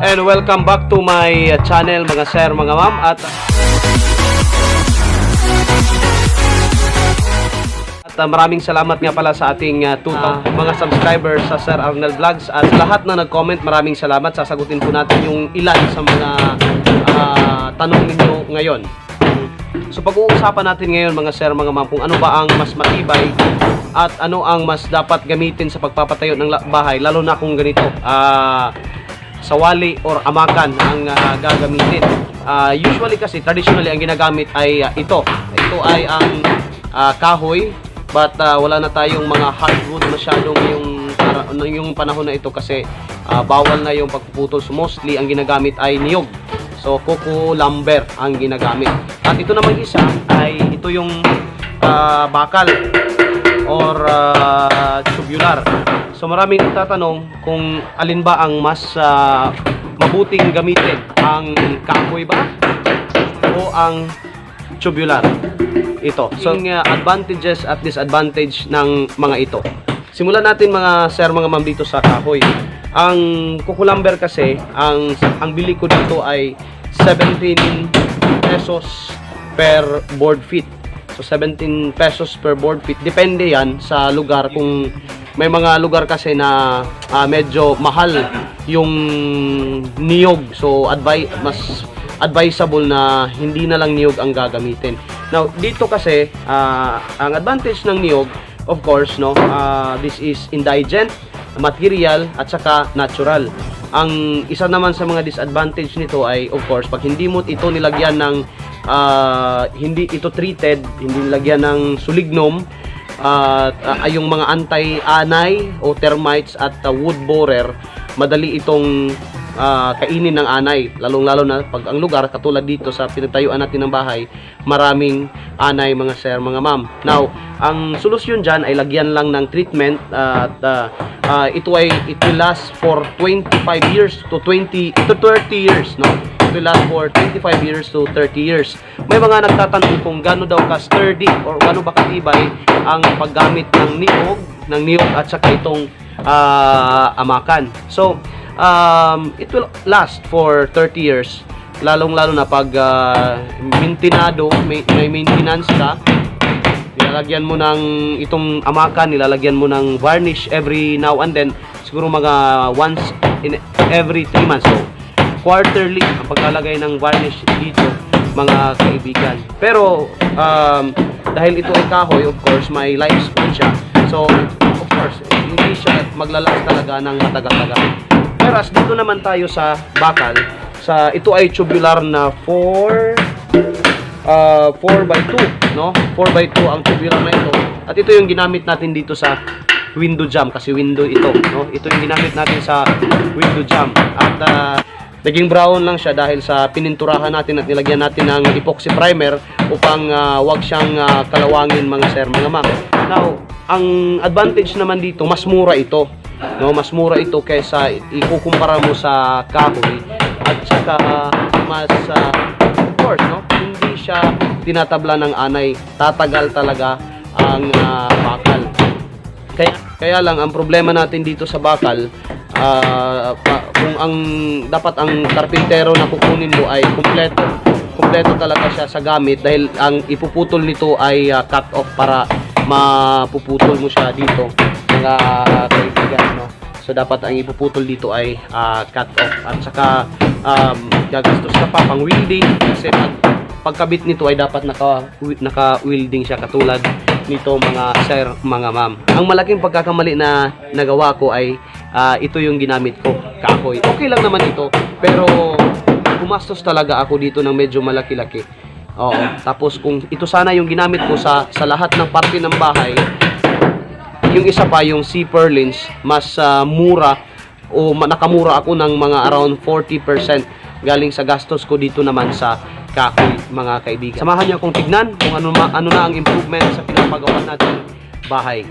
And welcome back to my channel mga sir, mga ma'am. At maraming salamat nga pala sa ating mga subscribers sa Sir Arnel Vlogs. At lahat na nag-comment, maraming salamat. Sasagutin po natin yung ilan sa mga tanong ninyo ngayon. So pag-uusapan natin ngayon mga sir, mga ma'am, kung ano ba ang mas matibay at ano ang mas dapat gamitin sa pagpapatayo ng bahay, lalo na kung ganito, sawali or amakan ang gagamitin. Usually kasi, traditionally, ang ginagamit ay ito. Ito ay ang kahoy. But wala na tayong mga hardwood masyadong yung panahon na ito kasi bawal na yung pagpuputol. So mostly ang ginagamit ay niyog. So kuko lumber ang ginagamit. At ito naman isa ay ito yung bakal or tubular. So maraming tatanong kung alin ba ang mas mabuting gamitin, ang kahoy ba o ang tubular. Ito. So, advantages at disadvantage ng mga ito. Simulan natin mga sir, mga ma'am dito sa kahoy. Ang kukulamber kasi, ang bili ko dito ay 17 pesos per board feet. So, 17 pesos per board feet. Depende yan sa lugar. Kung may mga lugar kasi na medyo mahal yung niyog. So, mas advisable na hindi na lang niyog ang gagamitin. Now, dito kasi, ang advantage ng niyog, of course, no, this is indigent material at saka natural. Ang isa naman sa mga disadvantage nito ay, of course, pag hindi mo ito nilagyan ng, hindi ito treated, hindi nilagyan ng sulignum, ay yung mga anti-anay o termites at wood borer, madali itong kainin ng anay, lalong-lalo na pag ang lugar katulad dito sa pinatayuan natin ng bahay, maraming anay mga sir, mga ma'am. Now, ang solusyon dyan ay lagyan lang ng treatment at it will last for 25 years to 30 years, no? It will last for 25 years to 30 years. May mga nagtatanong kung gaano daw ka sturdy or gaano ba katibay ang paggamit ng niyog at saka itong amakan. So, it will last for 30 years, lalong-lalo na pag may maintenance ka. Nilalagyan mo ng itong amakan, nilalagyan mo ng varnish every now and then, siguro mga once in every 3 months. So, quarterly ang paglalagay ng varnish dito mga kaibigan. Pero dahil ito ay kahoy, of course, may lifespan siya. So, of course, hindi siya maglalast talaga ng matagal-tagal. Whereas dito naman tayo sa bakal, ito ay tubular na 4x2, no? 4x2 ang tubular na ito. At ito yung ginamit natin dito sa window jamb kasi window ito, no? Ito yung ginamit natin sa window jamb. At naging brown lang siya dahil sa pininturahan natin at nilagyan natin ng epoxy primer upang wag siyang kalawangin mga sir, mga ma'am. Now, ang advantage naman dito, mas mura ito. No, mas mura ito kaysa ikukumpara mo sa kahoy at saka mas of course, no, hindi siya tinatabla ng anay, tatagal talaga ang bakal. Kaya lang ang problema natin dito sa bakal, kung dapat ang karpintero na kukunin mo ay kumpleto talaga siya sa gamit dahil ang ipuputol nito ay cut off para mapuputol mo siya dito mga kaibigan, no? So dapat ang ipuputol dito ay cut off at saka gagastos ka pa pang welding kasi pagkabit nito ay dapat naka-welding siya katulad nito mga sir, mga ma'am. Ang malaking pagkakamali na nagawa ko ay ito yung ginamit ko, kahoy. Okay lang naman ito pero gumastos talaga ako dito ng medyo malaki-laki. Oo. Tapos kung ito sana yung ginamit ko sa lahat ng parte ng bahay, yung isa pa yung C-purlins, mas mura o nakamura ako ng mga around 40% galing sa gastos ko dito naman sa kahoy mga kaibigan. Samahan niyo akong tignan kung ano na ang improvement sa pinapagawa natin bahay.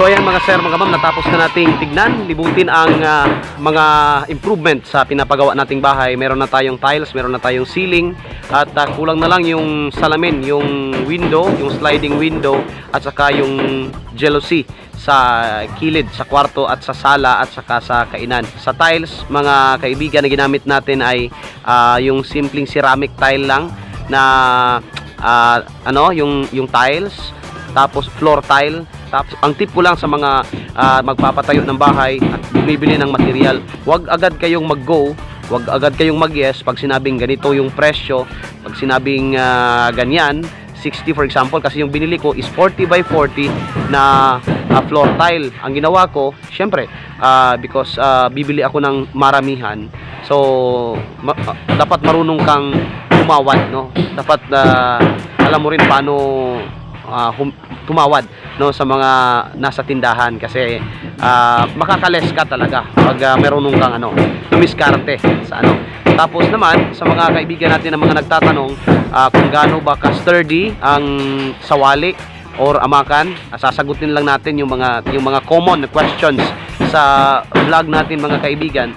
So ayan mga sir, mga ma'am, natapos na nating tignan, libutin ang mga improvement sa pinapagawa nating bahay. Meron na tayong tiles, meron na tayong ceiling, at kulang na lang yung salamin, yung window, yung sliding window, at saka yung jealousy sa kilid, sa kwarto at sa sala at saka sa kainan. Sa tiles, mga kaibigan, na ginamit natin ay yung simpleng ceramic tile lang na yung tiles, tapos floor tile. Tapos ang tip ko lang sa mga magpapatayo ng bahay at bumibili ng material, huwag agad kayong mag-go, huwag agad kayong mag-yes pag sinabing ganito yung presyo, pag sinabing ganyan 60 for example, kasi yung binili ko is 40 by 40 na floor tile. Ang ginawa ko, syempre because bibili ako ng maramihan, so dapat marunong kang tumawad, no? Dapat alam mo rin paano tumawad, no, sa mga nasa tindahan, kasi makakales ka talaga pag merunong kang tumiskarte sa Tapos naman sa mga kaibigan natin na mga nagtatanong kung gaano ba ka-sturdy ang sawali or amakan, sasagutin lang natin yung mga common questions sa vlog natin mga kaibigan.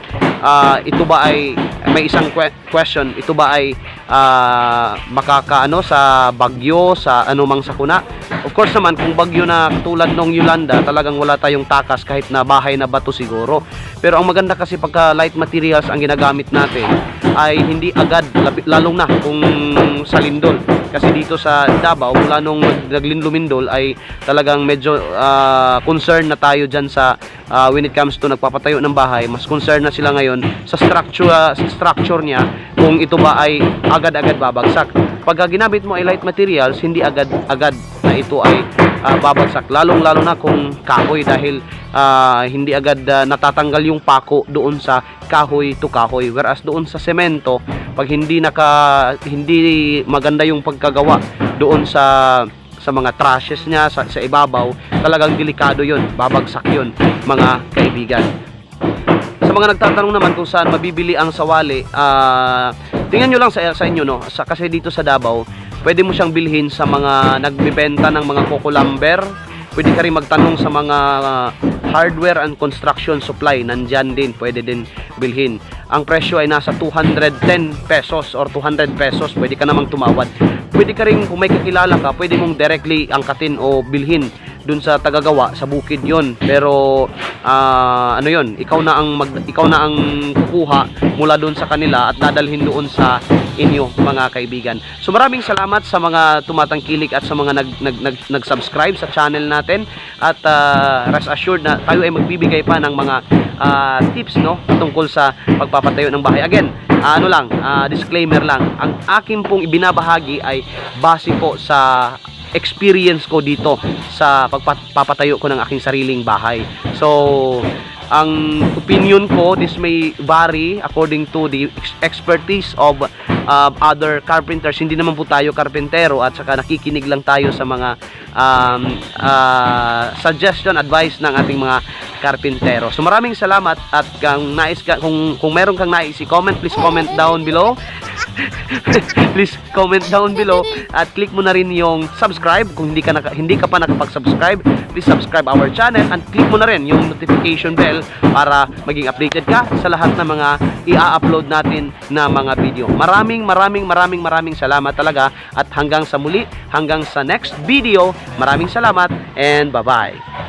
Ito ba ay may isang question, ito ba ay makakaano sa bagyo, sa anumang sakuna? Of course naman, kung bagyo na tulad nung Yolanda, talagang wala tayong takas kahit na bahay na bato siguro. Pero ang maganda kasi pagka light materials ang ginagamit natin, ay hindi agad, lalong na kung sa lindol. Kasi dito sa Davao, mula nung lumindol ay talagang medyo concern na tayo dyan sa when it comes to nagpapatayo ng bahay. Mas concern na sila ngayon sa structure niya, kung ito ba ay agad-agad babagsak. Pag ginamit mo ay light materials, hindi agad-agad na ito ay babagsak, lalong-lalo na kung kahoy, dahil hindi agad natatanggal yung pako doon sa kahoy to kahoy. Whereas doon sa semento, pag hindi maganda yung pagkagawa doon sa mga trusses niya sa ibabaw, talagang delikado yun, babagsak yun mga kaibigan. Sa mga nagtatanong naman kung saan mabibili ang sawali, tingnan nyo lang sa inyo, no? Kasi dito sa Davao, pwede mo siyang bilhin sa mga nagbibenta ng mga coco lumber. Pwede ka rin magtanong sa mga hardware and construction supply, nandyan din, pwede din bilhin. Ang presyo ay nasa 210 pesos or 200 pesos, pwede ka namang tumawad. Pwede ka rin, kung may kakilala ka, pwede mong directly angkatin o bilhin dun sa tagagawa sa bukid yon. Pero yun, ikaw na ang kukuha mula dun sa kanila at dadalhin doon sa inyo mga kaibigan. So maraming salamat sa mga tumatangkilik at sa mga nag-subscribe sa channel natin, at rest assured na tayo ay magbibigay pa ng mga tips, no, tungkol sa pagpapatayo ng bahay. Again, disclaimer lang, ang akin pong ibinabahagi ay base po sa experience ko dito sa pagpapatayo ko ng aking sariling bahay. So ang opinion ko, this may vary according to the expertise of other carpenters. Hindi naman po tayo karpentero, at saka nakikinig lang tayo sa mga suggestion, advice ng ating mga karpentero. So maraming salamat, at kung meron kang nais i-comment, please comment down below. Please comment down below at click mo na rin yung subscribe. Kung hindi ka pa nakapag-subscribe, please subscribe our channel and click mo na rin yung notification bell para maging updated ka sa lahat ng mga i-upload natin na mga video. Maraming salamat talaga, at hanggang sa muli, hanggang sa next video. Maraming salamat and bye-bye.